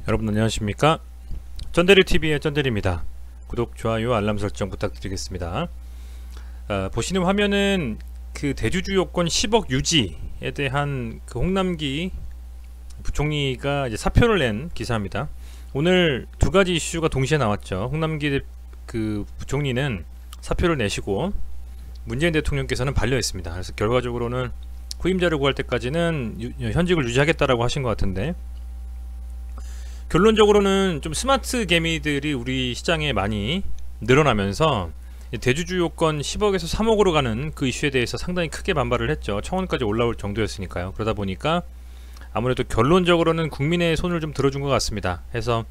여러분 안녕하십니까? 쩐데리TV의 쩐데리입니다. 구독, 좋아요, 알람 설정 부탁드리겠습니다. 보시는 화면은 그 대주주 요건 10억 유지에 대한 그 홍남기 부총리가 이제 사표를 낸 기사입니다. 오늘 두 가지 이슈가 동시에 나왔죠. 홍남기 그 부총리는 사표를 내시고 문재인 대통령께서는 반려했습니다. 그래서 결과적으로는 후임자를 구할 때까지는 현직을 유지하겠다라고 하신 것 같은데, 결론적으로는 좀 스마트 개미들이 우리 시장에 많이 늘어나면서 대주주 요건 10억에서 3억으로 가는 그 이슈에 대해서 상당히 크게 반발을 했죠. 청원까지 올라올 정도였으니까요. 그러다 보니까 아무래도 결론적으로는 국민의 손을 좀 들어준 것 같습니다. 해서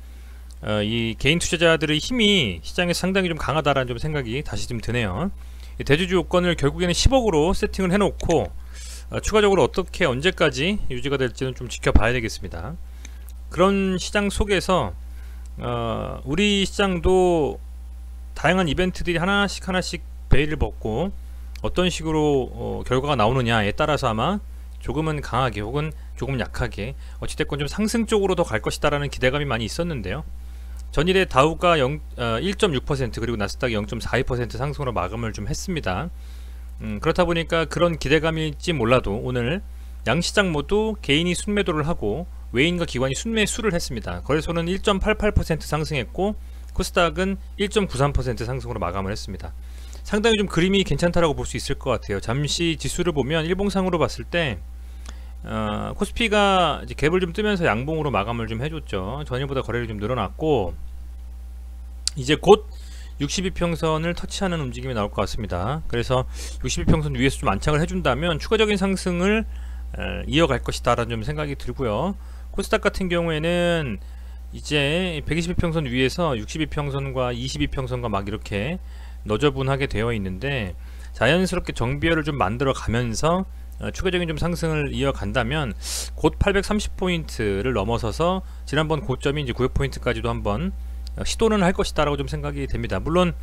이 개인 투자자들의 힘이 시장에 상당히 좀 강하다라는 좀 생각이 다시 좀 드네요. 대주주 요건을 결국에는 10억으로 세팅을 해놓고 추가적으로 어떻게 언제까지 유지가 될지는 좀 지켜봐야 되겠습니다. 그런 시장 속에서 우리 시장도 다양한 이벤트들이 하나씩 베일을 벗고 어떤 식으로 결과가 나오느냐에 따라서 아마 조금은 강하게 혹은 조금 약하게 어찌됐건 좀 상승 쪽으로 더 갈 것이다 라는 기대감이 많이 있었는데요. 전일에 다우가 1.6% 그리고 나스닥이 0.42% 상승으로 마감을 좀 했습니다. 그렇다 보니까 그런 기대감일지 몰라도 오늘 양시장 모두 개인이 순매도를 하고 외인과 기관이 순매수를 했습니다. 거래소는 1.88% 상승했고 코스닥은 1.93% 상승으로 마감을 했습니다. 상당히 좀 그림이 괜찮다라고 볼 수 있을 것 같아요. 잠시 지수를 보면 일봉상으로 봤을 때 코스피가 이제 갭을 좀 뜨면서 양봉으로 마감을 좀 해줬죠. 전일보다 거래량이 좀 늘어났고 이제 곧 62평선을 터치하는 움직임이 나올 것 같습니다. 그래서 62평선 위에서 좀 안착을 해준다면 추가적인 상승을 이어갈 것이다 라는 좀 생각이 들고요. 코스닥 같은 경우에는 이제 122평선 위에서 62평선과 22평선과 막 이렇게 너저분하게 되어 있는데, 자연스럽게 정비열을 좀 만들어 가면서 추가적인 좀 상승을 이어간다면 곧 830포인트를 넘어서서 지난번 고점인 이제 900포인트까지도 한번 시도는 할 것이다 라고 좀 생각이 됩니다. 물론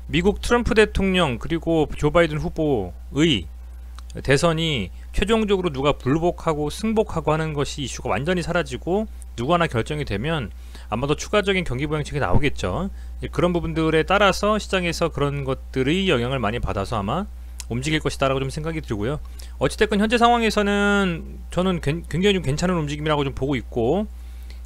미국 트럼프 대통령 그리고 조 바이든 후보의 대선이 최종적으로 누가 불복하고 승복하고 하는 것이 이슈가 완전히 사라지고 누구 하나 결정이 되면 아마도 추가적인 경기 부양책이 나오겠죠. 그런 부분들에 따라서 시장에서 그런 것들의 영향을 많이 받아서 아마 움직일 것이다 라고 좀 생각이 들고요. 어찌됐건 현재 상황에서는 저는 굉장히 좀 괜찮은 움직임이라고 좀 보고 있고,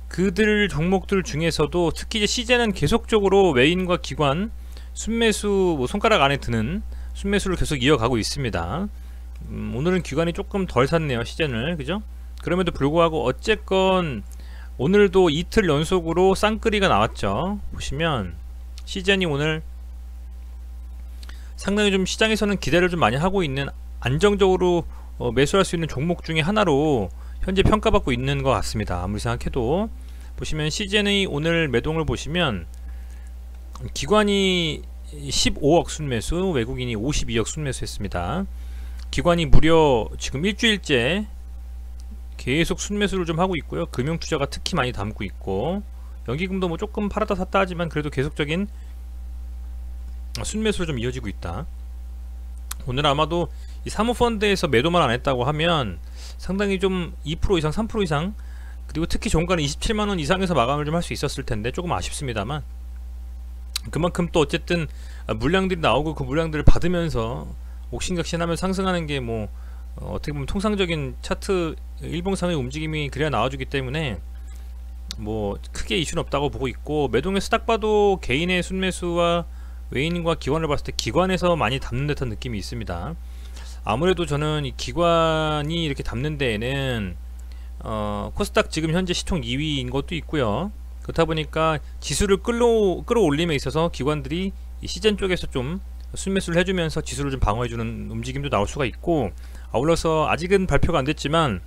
그들 종목들 중에서도 특히 이제 시제는 계속적으로 외인과 기관 순매수, 뭐 손가락 안에 드는 순매수를 계속 이어가고 있습니다. 오늘은 기관이 조금 덜 샀네요, 시젠을. 그죠? 그럼에도 불구하고 어쨌건 오늘도 이틀 연속으로 쌍끌이가 나왔죠. 보시면 시젠이 오늘 상당히 좀 시장에서는 기대를 좀 많이 하고 있는, 안정적으로 매수할 수 있는 종목 중에 하나로 현재 평가받고 있는 것 같습니다. 아무리 생각해도. 보시면 시젠의 오늘 매동을 보시면 기관이 15억 순매수, 외국인이 52억 순매수 했습니다. 기관이 무려 지금 일주일째 계속 순매수를 좀 하고 있고요. 금융투자가 특히 많이 담고 있고, 연기금도 뭐 조금 팔았다 샀다 하지만 그래도 계속적인 순매수로 좀 이어지고 있다. 오늘 아마도 이 사모펀드에서 매도만 안 했다고 하면 상당히 좀 2% 이상 3% 이상, 그리고 특히 종가는 27만원 이상에서 마감을 좀 할 수 있었을 텐데 조금 아쉽습니다만, 그만큼 또 어쨌든 물량들이 나오고 그 물량들을 받으면서 옥신각신하면 상승하는 게 뭐 어떻게 보면 통상적인 차트 일봉상의 움직임이 그래야 나와주기 때문에 뭐 크게 이슈는 없다고 보고 있고, 매동에서 딱 봐도 개인의 순매수와 외인과 기관을 봤을 때 기관에서 많이 담는 듯한 느낌이 있습니다. 아무래도 저는 이 기관이 이렇게 담는 데에는 코스닥 지금 현재 시총 2위인 것도 있고요. 그렇다 보니까 지수를 끌어올림에 있어서 기관들이 이 시즌 쪽에서 좀 순매수를 해주면서 지수를 좀 방어해주는 움직임도 나올 수가 있고, 아울러서 아직은 발표가 안 됐지만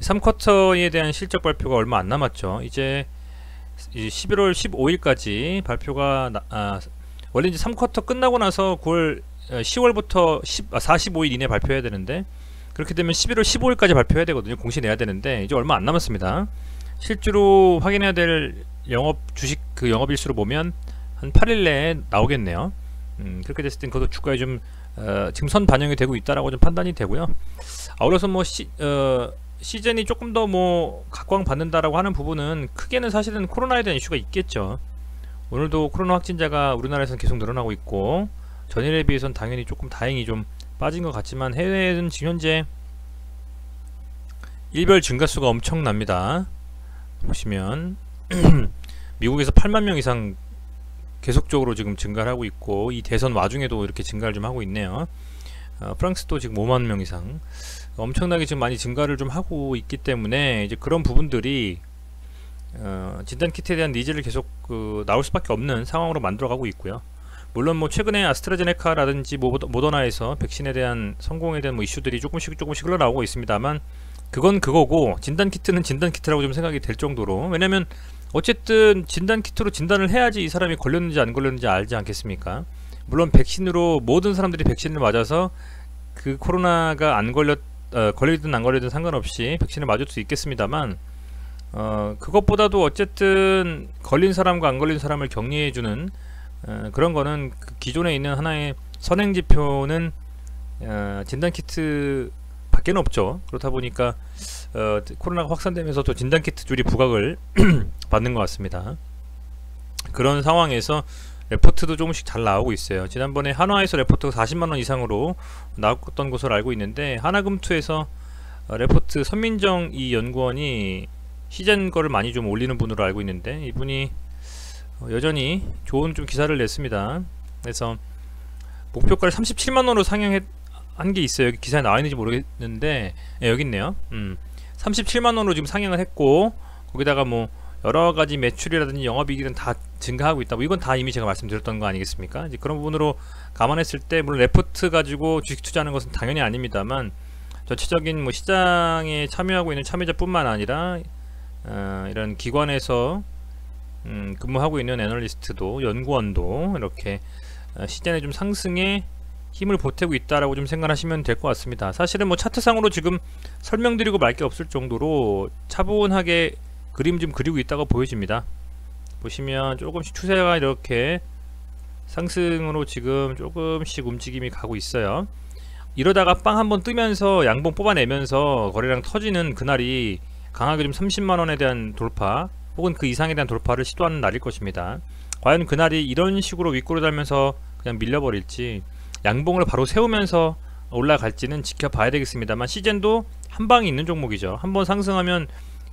3쿼터에 대한 실적 발표가 얼마 안 남았죠. 이제 11월 15일까지 발표가 원래 이제 3쿼터 끝나고 나서 10월부터 45일 이내 발표해야 되는데, 그렇게 되면 11월 15일까지 발표해야 되거든요. 공시 내야 되는데 이제 얼마 안 남았습니다. 실제로 확인해야 될 주식 그 영업일수로 보면 한 8일 내에 나오겠네요. 그렇게 됐을 땐 그것도 주가에 좀 지금 선 반영이 되고 있다라고 좀 판단이 되고요. 아울러서 뭐 시즌이 조금 더 뭐 각광받는다라고 하는 부분은 크게는 사실은 코로나에 대한 이슈가 있겠죠. 오늘도 코로나 확진자가 우리나라에서는 계속 늘어나고 있고 전일에 비해서는 당연히 조금 다행히 좀 빠진 것 같지만 해외에는 지금 현재 일별 증가수가 엄청납니다. 보시면 미국에서 8만 명 이상 계속적으로 지금 증가를 하고 있고 이 대선 와중에도 이렇게 증가를 좀 하고 있네요. 프랑스도 지금 5만 명 이상 엄청나게 지금 많이 증가를 좀 하고 있기 때문에 이제 그런 부분들이 진단키트에 대한 니즈를 계속 나올 수밖에 없는 상황으로 만들어가고 있고요. 물론 뭐 최근에 아스트라제네카라든지 모더나에서 백신에 대한 성공에 대한 뭐 이슈들이 조금씩 흘러나오고 있습니다만 그건 그거고 진단키트는 진단키트라고 좀 생각이 될 정도로, 왜냐면 어쨌든 진단키트로 진단을 해야지 이 사람이 걸렸는지 안 걸렸는지 알지 않겠습니까? 물론 백신으로 모든 사람들이 백신을 맞아서 그 코로나가 걸리든 안 걸리든 상관없이 백신을 맞을 수 있겠습니다만 그것보다도 어쨌든 걸린 사람과 안 걸린 사람을 격리해주는 그런 거는 그 기존에 있는 하나의 선행지표는 진단키트 밖에는 없죠. 그렇다 보니까 코로나가 확산되면서 또 진단키트 줄이 부각을 받는 것 같습니다. 그런 상황에서 레포트도 조금씩 잘 나오고 있어요. 지난번에 한화에서 레포트가 40만원 이상으로 나왔던 것으로 알고 있는데 하나금투에서 레포트 선민정 이 연구원이 시젠 거를 많이 좀 올리는 분으로 알고 있는데 이분이 여전히 좋은 좀 기사를 냈습니다. 그래서 목표가를 37만원으로 상향한 게 있어요. 여기 기사에 나와 있는지 모르겠는데 여기 있네요. 37만원으로 지금 상향을 했고 거기다가 뭐 여러가지 매출이라든지 영업이익은 다 증가하고 있다. 뭐 이건 다 이미 제가 말씀드렸던 거 아니겠습니까? 이제 그런 부분으로 감안했을 때 물론 레포트 가지고 주식 투자하는 것은 당연히 아닙니다만 전체적인 뭐 시장에 참여하고 있는 참여자뿐만 아니라 이런 기관에서 근무하고 있는 애널리스트도 연구원도 이렇게 시장의 좀 상승에 힘을 보태고 있다라고 좀 생각하시면 될 것 같습니다. 사실은 뭐 차트상으로 지금 설명드리고 말 게 없을 정도로 차분하게 그림 좀 그리고 있다고 보여집니다. 보시면 조금씩 추세가 이렇게 상승으로 지금 조금씩 움직임이 가고 있어요. 이러다가 빵 한번 뜨면서 양봉 뽑아내면서 거래량 터지는 그날이 강하게 좀 30만원에 대한 돌파 혹은 그 이상에 대한 돌파를 시도하는 날일 것입니다. 과연 그날이 이런 식으로 윗골을 달면서 그냥 밀려버릴지 양봉을 바로 세우면서 올라갈지는 지켜봐야 되겠습니다만 시젠도 한방이 있는 종목이죠. 한번 상승하면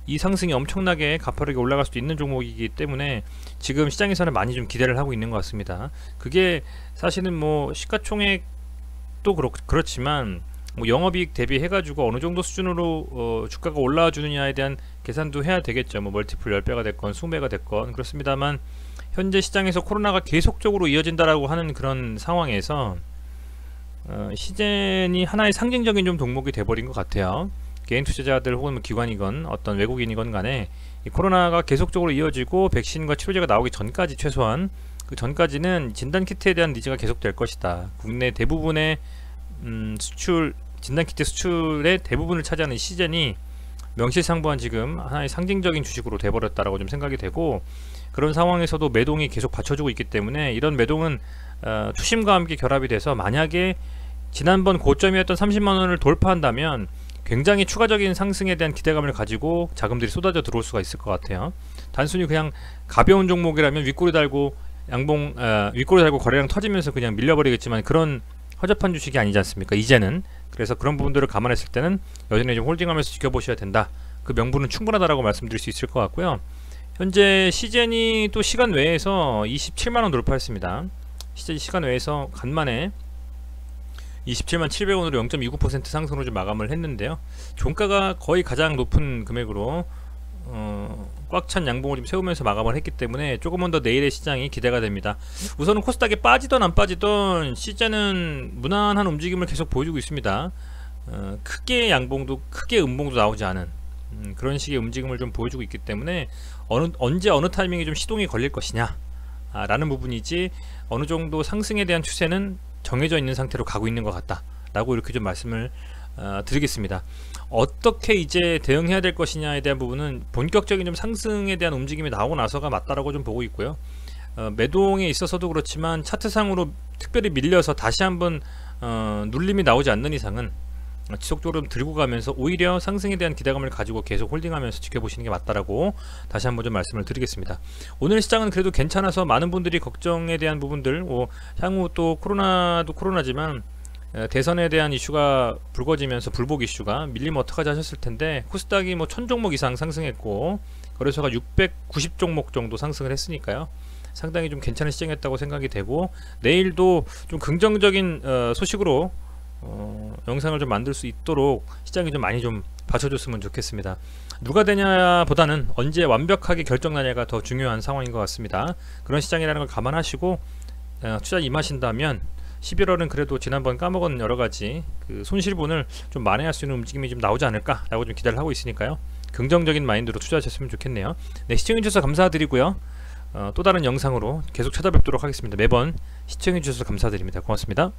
이 상승이 엄청나게 가파르게 올라갈 수도 있는 종목이기 때문에 지금 시장에서는 많이 좀 기대를 하고 있는 것 같습니다. 그게 사실은 뭐 시가총액도 그렇지만 뭐 영업이익 대비해가지고 어느 정도 수준으로 주가가 올라와 주느냐에 대한 계산도 해야 되겠죠. 뭐 멀티플 10배가 됐건 20배가 됐건 그렇습니다만 현재 시장에서 코로나가 계속적으로 이어진다라고 하는 그런 상황에서 시젠이 하나의 상징적인 좀 종목이 돼버린 것 같아요. 개인 투자자들 혹은 뭐 기관이건 어떤 외국인이건 간에 이 코로나가 계속적으로 이어지고 백신과 치료제가 나오기 전까지 최소한 그 전까지는 진단키트에 대한 니즈가 계속될 것이다. 국내 대부분의 수출 진단키트 수출의 대부분을 차지하는 시젠이 명실상부한 지금 하나의 상징적인 주식으로 돼버렸다라고 좀 생각이 되고 그런 상황에서도 매동이 계속 받쳐주고 있기 때문에 이런 매동은 투심과 함께 결합이 돼서 만약에 지난번 고점이었던 30만원을 돌파한다면 굉장히 추가적인 상승에 대한 기대감을 가지고 자금들이 쏟아져 들어올 수가 있을 것 같아요. 단순히 그냥 가벼운 종목이라면 윗꼬리 달고 윗꼬리 달고 거래량 터지면서 그냥 밀려버리겠지만 그런 허접한 주식이 아니지 않습니까? 이제는. 그래서 그런 부분들을 감안했을 때는 여전히 좀 홀딩하면서 지켜보셔야 된다. 그 명분은 충분하다라고 말씀드릴 수 있을 것 같고요. 현재 시젠이 또 시간 외에서 27만원 돌파했습니다. 시간 외에서 간만에 27만 700원으로 0.29% 상승으로 좀 마감을 했는데요. 종가가 거의 가장 높은 금액으로 꽉 찬 양봉을 좀 세우면서 마감을 했기 때문에 조금은 더 내일의 시장이 기대가 됩니다. 우선은 코스닥에 빠지던 안 빠지던 시장은 무난한 움직임을 계속 보여주고 있습니다. 크게 양봉도 크게 음봉도 나오지 않은 그런 식의 움직임을 좀 보여주고 있기 때문에 언제 어느 타이밍에 좀 시동이 걸릴 것이냐 라는 부분이지 어느 정도 상승에 대한 추세는 정해져 있는 상태로 가고 있는 것 같다 라고 이렇게 좀 말씀을 드리겠습니다. 어떻게 이제 대응해야 될 것이냐에 대한 부분은 본격적인 좀 상승에 대한 움직임이 나오고 나서가 맞다라고 좀 보고 있고요. 매동에 있어서도 그렇지만 차트상으로 특별히 밀려서 다시 한번 눌림이 나오지 않는 이상은 지속적으로 들고 가면서 오히려 상승에 대한 기대감을 가지고 계속 홀딩하면서 지켜보시는 게 맞다라고 다시 한번 좀 말씀을 드리겠습니다. 오늘 시장은 그래도 괜찮아서 많은 분들이 걱정에 대한 부분들, 향후 또 코로나도 코로나지만 대선에 대한 이슈가 불거지면서 불복 이슈가 밀리면 어떡하지 하셨을 텐데, 코스닥이 뭐 1000종목 이상 상승했고 거래소가 690 종목 정도 상승을 했으니까요. 상당히 좀 괜찮은 시장이었다고 생각이 되고, 내일도 좀 긍정적인 소식으로 영상을 좀 만들 수 있도록 시장이 좀 많이 좀 받쳐줬으면 좋겠습니다. 누가 되냐 보다는 언제 완벽하게 결정나냐가 더 중요한 상황인 것 같습니다. 그런 시장이라는 걸 감안하시고 투자 임하신다면 11월은 그래도 지난번 까먹은 여러가지 그 손실분을 좀 만회할 수 있는 움직임이 좀 나오지 않을까 라고 좀 기대를 하고 있으니까요. 긍정적인 마인드로 투자하셨으면 좋겠네요. 네, 시청해주셔서 감사드리고요. 또 다른 영상으로 계속 찾아뵙도록 하겠습니다. 매번 시청해주셔서 감사드립니다. 고맙습니다.